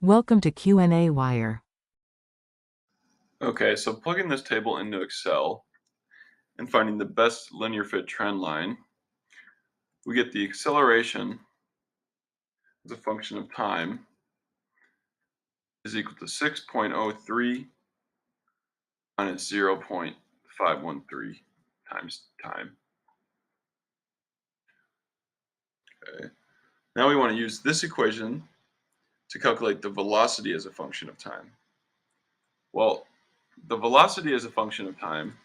Welcome to qnawire. Okay, so plugging this table into Excel and finding the best linear fit trend line, we get the acceleration as a function of time is equal to 6.03 minus 0.513 times time. Okay. Now we want to use this equation to calculate the velocity as a function of time. Well, the velocity as a function of time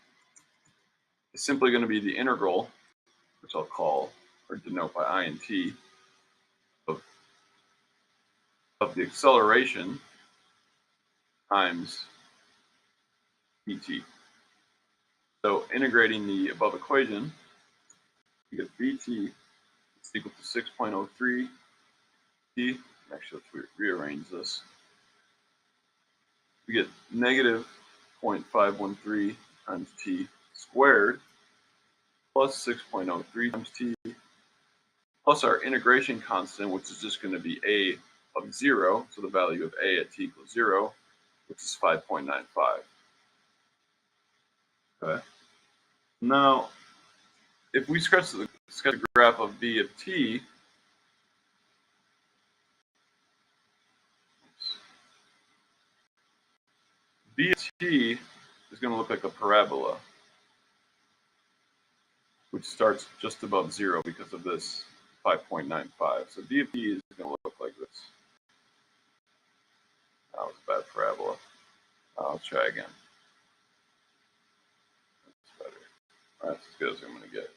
is simply going to be the integral, which I'll call or denote by I and t, of the acceleration times dt. So integrating the above equation, you get vt is equal to 6.03 t. Actually, let's rearrange this. We get negative 0.513 times t squared plus 6.03 times t plus our integration constant, which is just going to be a of 0, so the value of a at t equals 0, which is 5.95. Okay. Now, if we sketch the graph of v of t, v of t is going to look like a parabola, which starts just above 0 because of this 5.95. So v of t is going to look like this. That was a bad parabola. I'll try again. That's better. That's as good as I'm going to get.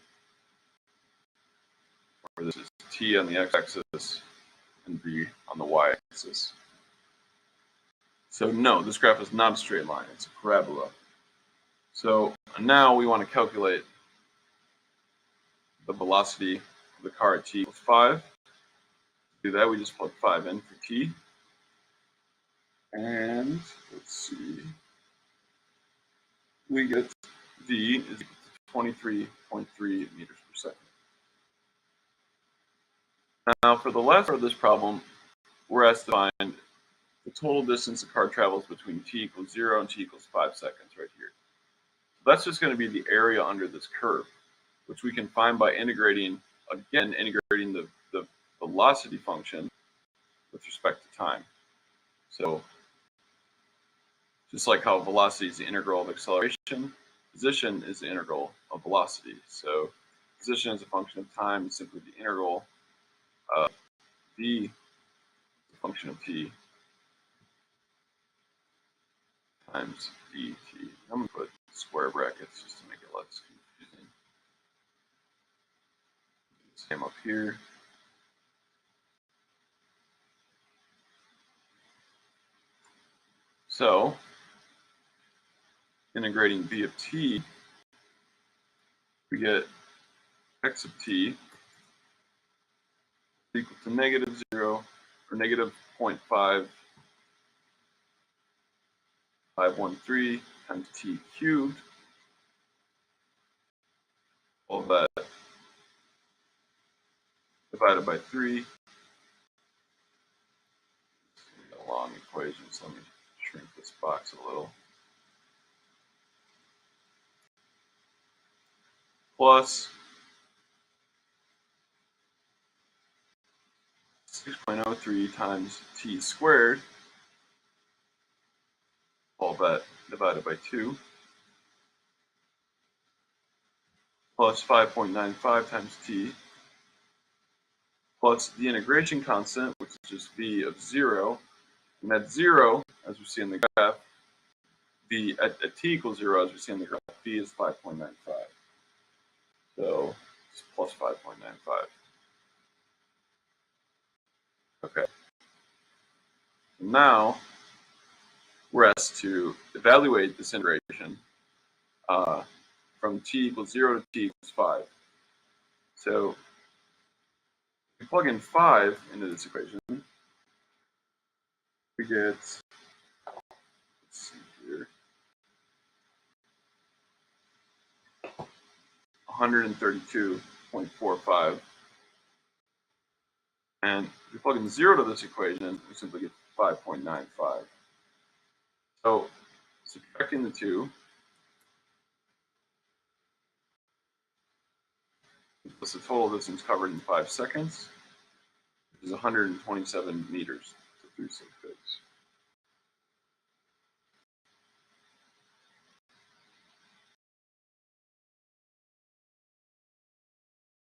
Where this is t on the x-axis and v on the y-axis. So no, this graph is not a straight line. It's a parabola. So now we want to calculate the velocity of the car at t equals 5. To do that, we just plug 5 in for t. And let's see. We get v is equal to 23.3 meters per second. Now, for the last part of this problem, we're asked to find the total distance the car travels between t equals 0 and t equals 5 seconds right here. So that's just going to be the area under this curve, which we can find by integrating the velocity function with respect to time. So just like how velocity is the integral of acceleration, position is the integral of velocity. So position as a function of time is simply the integral of v as a function of t times dt. I'm going to put square brackets just to make it less confusing. Same up here. So integrating v of t, we get x of t equal to negative 0 or negative 0.5513 times t cubed. All that divided by 3. A long equation, so let me shrink this box a little. Plus 6.03 times t squared, all that divided by 2, plus 5.95 times t, plus the integration constant, which is just v of 0, and that 0, as we see in the graph, v at t equals 0, as we see in the graph, v is 5.95. So it's plus 5.95. Okay. Now we're asked to evaluate this integration from t equals 0 to t equals 5. So if we plug in 5 into this equation, we get, let's see here, 132.45. And if we plug in 0 to this equation, we simply get 5.95. So subtracting the two, plus the total distance covered in 5 seconds, which is 127 meters to 366.